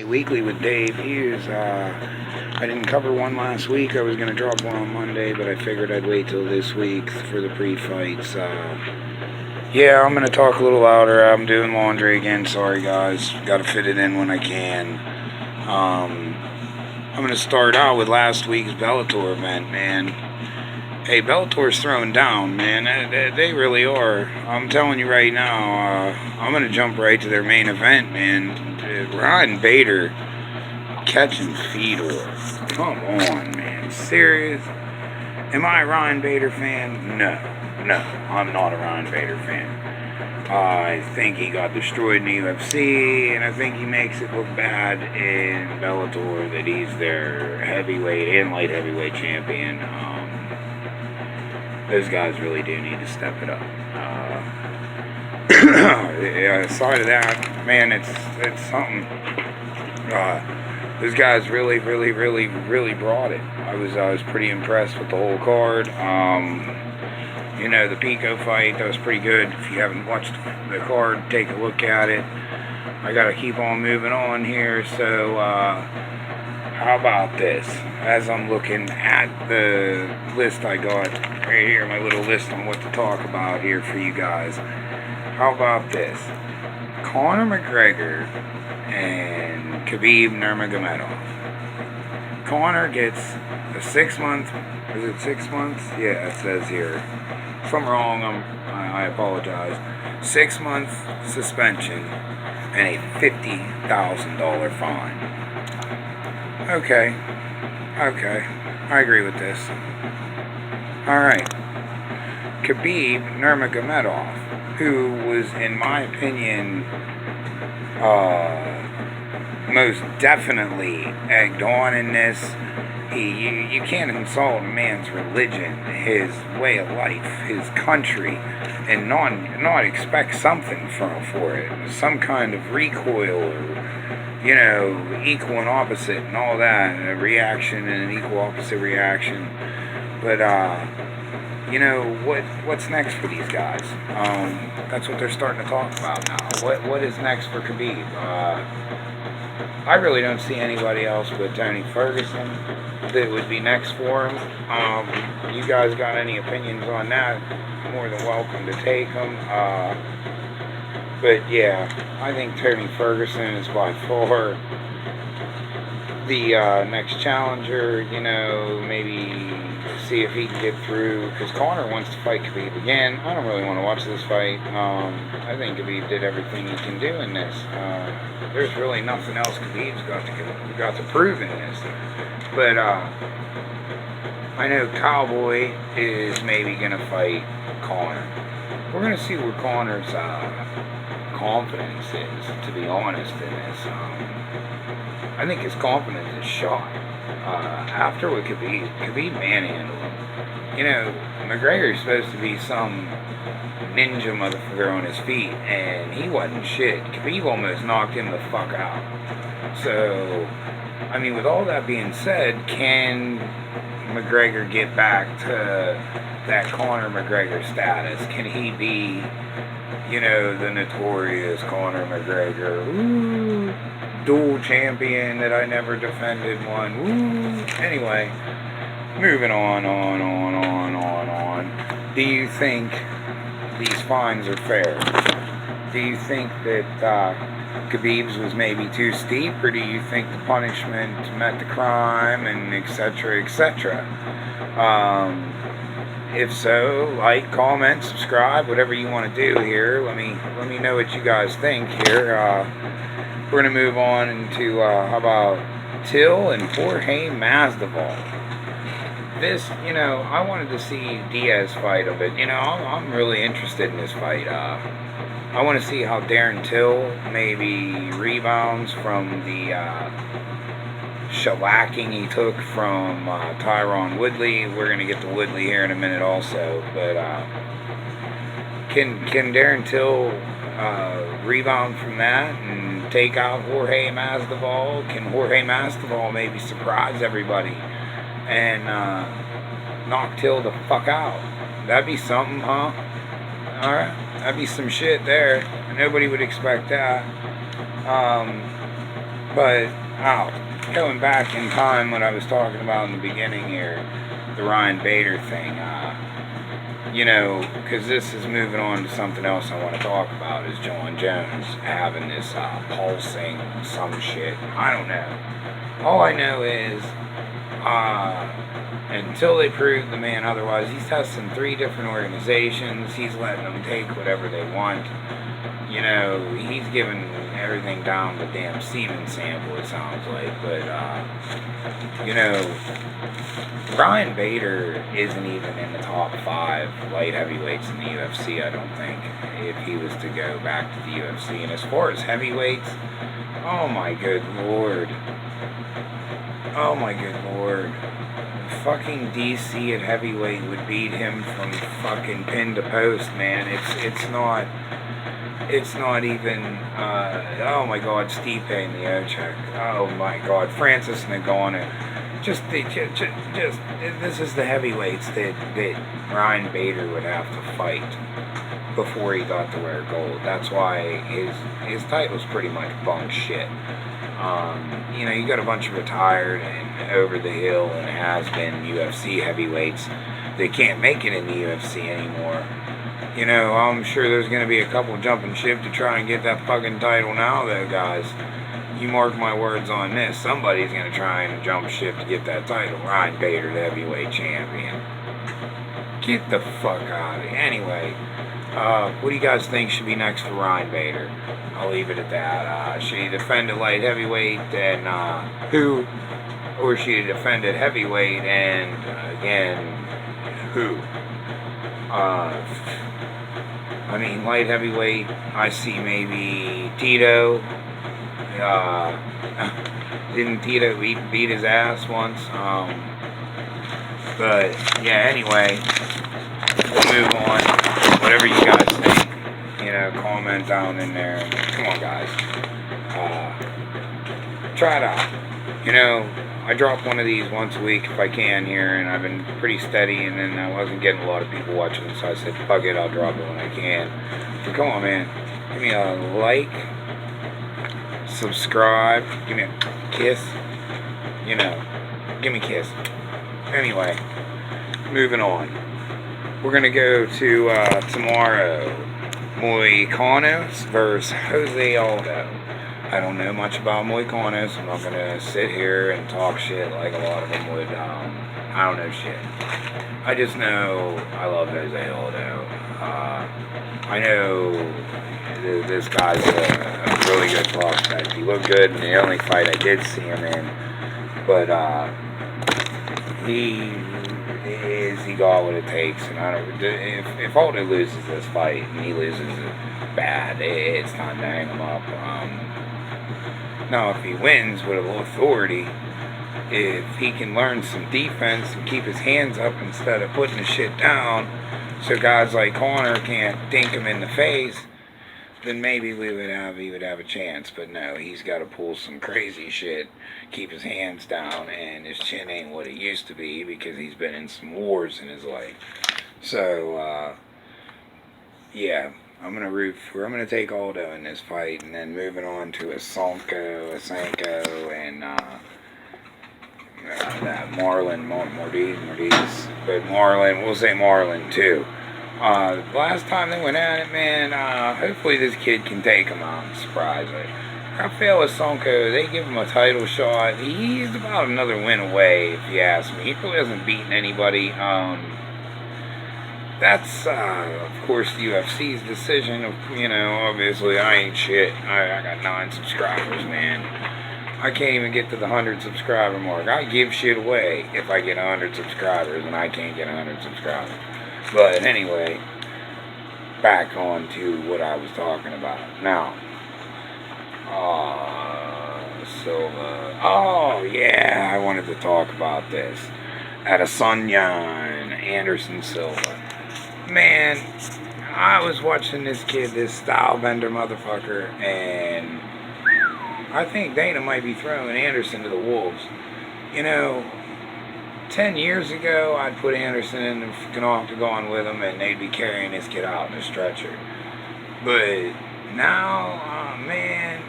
Weekly with Dave Hughes. I didn't cover one last week. I was going to drop one on Monday, but I figured I'd wait till this week for the pre-fights. Yeah, I'm going to talk a little louder. I'm doing laundry again. Sorry, guys. Got to fit it in when I can. I'm going to start out with last week's Bellator event, man. Hey, Bellator's throwing down, man. They really are. I'm telling you right now, I'm going to jump right to their main event, man. Ryan Bader catching Fedor. Come on, man. Serious? Am I a Ryan Bader fan? No, I'm not a Ryan Bader fan. I think he got destroyed in the UFC, and I think he makes it look bad in Bellator that he's their heavyweight and light heavyweight champion. Those guys really do need to step it up. Aside of that, man, it's something. Those guys really brought it. I was pretty impressed with the whole card. The Pico fight, that was pretty good. If you haven't watched the card, take a look at it. I gotta keep on moving on here, so how about this? As I'm looking at the list I got right here, my little list on what to talk about here for you guys. How about this? Conor McGregor and Khabib Nurmagomedov. Conor gets a 6 month. Is it 6 months? Yeah, it says here. If I'm wrong, I apologize. 6 month suspension and a $50,000 fine. Okay, I agree with this. Alright. Khabib Nurmagomedov, who was, in my opinion, most definitely egged on in this. You can't insult a man's religion, his way of life, his country, and not expect something for it. Some kind of recoil, or, equal and opposite and all that, a reaction and an equal opposite reaction. But, what's next for these guys? That's what they're starting to talk about now. What is next for Khabib? I really don't see anybody else but Tony Ferguson that would be next for him. You guys got any opinions on that? More than welcome to take them. But yeah, I think Tony Ferguson is by far the next challenger. Maybe see if he can get through, because Conor wants to fight Khabib again. I don't really want to watch this fight. I think Khabib did everything he can do in this. There's really nothing else Khabib's got to prove in this. But I know Cowboy is maybe going to fight Conor. We're going to see where Conor's confidence is, to be honest, in this. I think his confidence is shot. After what Khabib manhandled him. McGregor's supposed to be some ninja motherfucker on his feet, and he wasn't shit. Khabib almost knocked him the fuck out. So, with all that being said, can McGregor get back to that Conor McGregor status? Can he be, the notorious Conor McGregor? Ooh, dual champion that I never defended one. Ooh. Anyway, moving on. Do you think these fines are fair? Do you think that Khabib's was maybe too steep, or do you think the punishment met the crime, and etc., etc.? If so, like, comment, subscribe, whatever you want to do here. Let me know what you guys think here. We're going to move on into, how about Till and Jorge Masvidal. This, I wanted to see Diaz fight a bit. I'm really interested in this fight. I want to see how Darren Till maybe rebounds from the shellacking he took from Tyron Woodley. We're going to get to Woodley here in a minute also. But can Darren Till rebound from that and take out Jorge Masvidal? Can Jorge Masvidal maybe surprise everybody and knock Till the fuck out? That'd be something, huh? Alright, that'd be some shit there. Nobody would expect that. But, going back in time, what I was talking about in the beginning here, the Ryan Bader thing, you know, because this is moving on to something else I want to talk about, is John Jones having this pulsing some shit. I don't know. All I know is, until they prove the man otherwise, he's testing 3 different organizations. He's letting them take whatever they want. You know, he's giving everything down the damn semen sample, it sounds like. But, you know, Ryan Bader isn't even in the top 5 light heavyweights in the UFC, I don't think, if he was to go back to the UFC. And as far as heavyweights, oh my good lord. Oh my good lord. Fucking DC at heavyweight would beat him from fucking pin to post, man. It's not even, oh my god, Stipe Miocic. Oh my god, Francis Ngannou. Just, this is the heavyweights that Ryan Bader would have to fight before he got to wear gold. That's why his title's pretty much bunk shit. You know, you got a bunch of retired and over the hill and has-been UFC heavyweights that can't make it in the UFC anymore. You know, I'm sure there's going to be a couple jumping ship to try and get that fucking title now, though, guys. You mark my words on this. Somebody's going to try and jump ship to get that title. Ryan Bader, the heavyweight champion. Get the fuck out of here. Anyway, what do you guys think should be next for Ryan Bader? I'll leave it at that. Should he defend at light heavyweight and who? Or should he defend at heavyweight and, again, who? I mean, light heavyweight, I see maybe Tito. Didn't Tito beat his ass once? But, yeah, anyway, we'll move on. Whatever you guys think, you know, comment down in there. Come on, guys. Try it out. You know, I drop one of these once a week if I can here, and I've been pretty steady, and then I wasn't getting a lot of people watching, so I said, fuck it, I'll drop it when I can. So come on, man. Give me a like, subscribe, give me a kiss, you know, give me a kiss. Anyway, moving on. We're going to go to tomorrow, Moicanos versus Jose Aldo. I don't know much about Moicanos. I'm not going to sit here and talk shit like a lot of them would. I don't know shit. I just know I love Jose Aldo. I know this guy's a really good prospect. He looked good in the only fight I did see him in. But he got what it takes. And I don't, if Aldo loses this fight and he loses it bad, it's time to hang him up. Now, if he wins with a little authority, if he can learn some defense and keep his hands up instead of putting the shit down, so guys like Conor can't dink him in the face, then maybe he would have a chance. But no, he's got to pull some crazy shit, keep his hands down, and his chin ain't what it used to be because he's been in some wars in his life. So, yeah. I'm going to take Aldo in this fight, and then moving on to Asanko, and that Marlon Mordiz. But Marlon, we'll say Marlon too. Last time they went at it, man, hopefully this kid can take him out, surprise me. Rafael Asanko, they give him a title shot. He's about another win away, if you ask me. He really hasn't beaten anybody. That's, of course, the UFC's decision. You know, obviously, I ain't shit. I got 9 subscribers, man. I can't even get to the 100 subscriber mark. I give shit away if I get 100 subscribers, and I can't get 100 subscribers. But anyway, back on to what I was talking about. Now, Silva. Oh, yeah, I wanted to talk about this. Adesanya Anderson Silva. Man, I was watching this kid, this style bender motherfucker, and I think Dana might be throwing Anderson to the wolves. You know, 10 years ago, I'd put Anderson in the fucking octagon with him, and they'd be carrying this kid out in a stretcher. But now, man,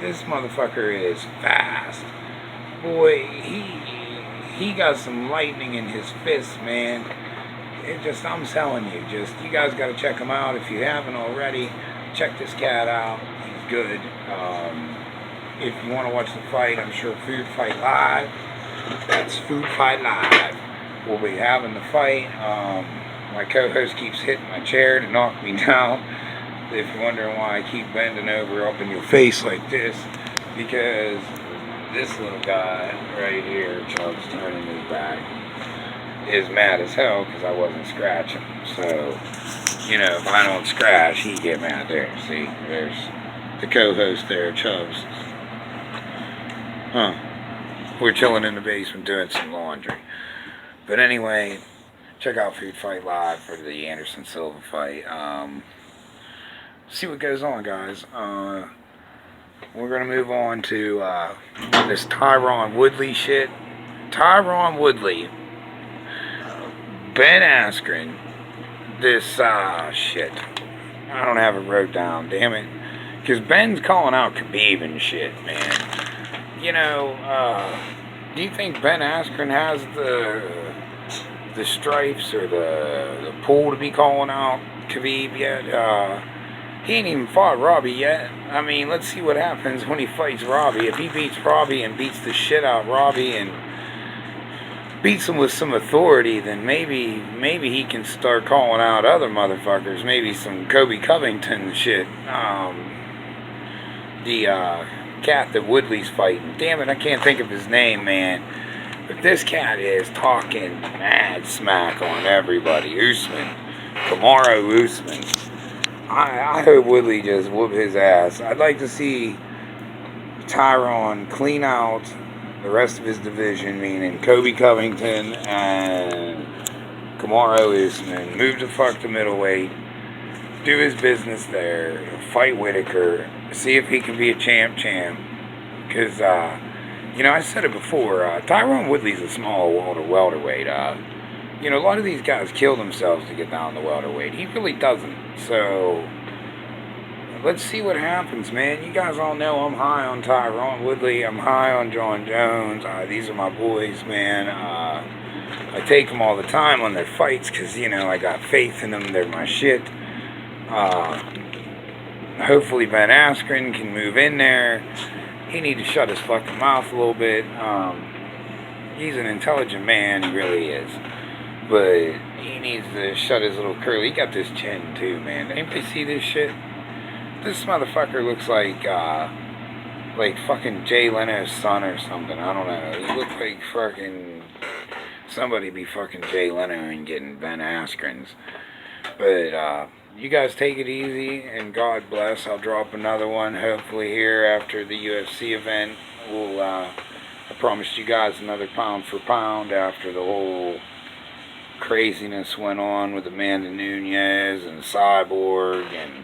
This motherfucker is fast. Boy, he got some lightning in his fist, man. I'm telling you, you guys got to check him out if you haven't already. Check this cat out. He's good. If you want to watch the fight, I'm sure Food Fight Live. That's Food Fight Live. We'll be having the fight. My co-host keeps hitting my chair to knock me down. If you're wondering why I keep bending over up in your face like this, because this little guy right here, Chubb's turning his back, is mad as hell because I wasn't scratching. So, you know, if I don't scratch, he get mad there. See, there's the co-host there, Chubbs. We're chilling in the basement doing some laundry. But anyway, check out Food Fight Live for the Anderson Silva fight. See what goes on, guys. We're going to move on to this Tyron Woodley shit. Tyron Woodley. Ben Askren. This, shit. I don't have it wrote down, damn it. Because Ben's calling out Khabib and shit, man. You know, do you think Ben Askren has the stripes or the pull to be calling out Khabib yet? He ain't even fought Robbie yet. I mean, let's see what happens when he fights Robbie. If he beats Robbie and beats the shit out of Robbie and beats him with some authority, then maybe he can start calling out other motherfuckers. Maybe some Kobe Covington shit. The cat that Woodley's fighting. Damn it, I can't think of his name, man. But this cat is talking mad smack on everybody. Usman. Kamaru Usman. I hope Woodley just whoop his ass. I'd like to see Tyron clean out the rest of his division, meaning Kobe Covington and Kamaru Usman. Move the fuck to middleweight. Do his business there. Fight Whitaker. See if he can be a champ. Because, you know, I said it before. Tyron Woodley's a small welterweight. You know, a lot of these guys kill themselves to get down to welterweight. He really doesn't. So, let's see what happens, man. You guys all know I'm high on Tyron Woodley. I'm high on John Jones. These are my boys, man. I take them all the time on their fights because, you know, I got faith in them. They're my shit. Hopefully Ben Askren can move in there. He need to shut his fucking mouth a little bit. He's an intelligent man. He really is. But he needs to shut his little curly. He got this chin too, man. Anybody see this shit? This motherfucker looks like fucking Jay Leno's son or something. I don't know. He looks like fucking somebody be fucking Jay Leno and getting Ben Askren's. But you guys take it easy and God bless. I'll drop another one hopefully here after the UFC event. We'll I promised you guys another pound for pound after the whole craziness went on with Amanda Nunes and Cyborg and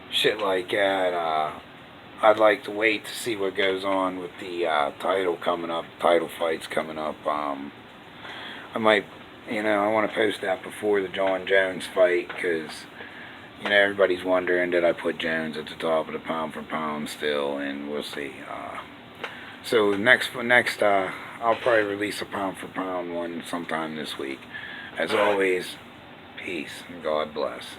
shit like that. I'd like to wait to see what goes on with the title fights coming up. I might, you know, I want to post that before the John Jones fight because, you know, everybody's wondering, did I put Jones at the top of the pound for pound still, and we'll see. So next, I'll probably release a pound for pound one sometime this week. As always, peace and God bless.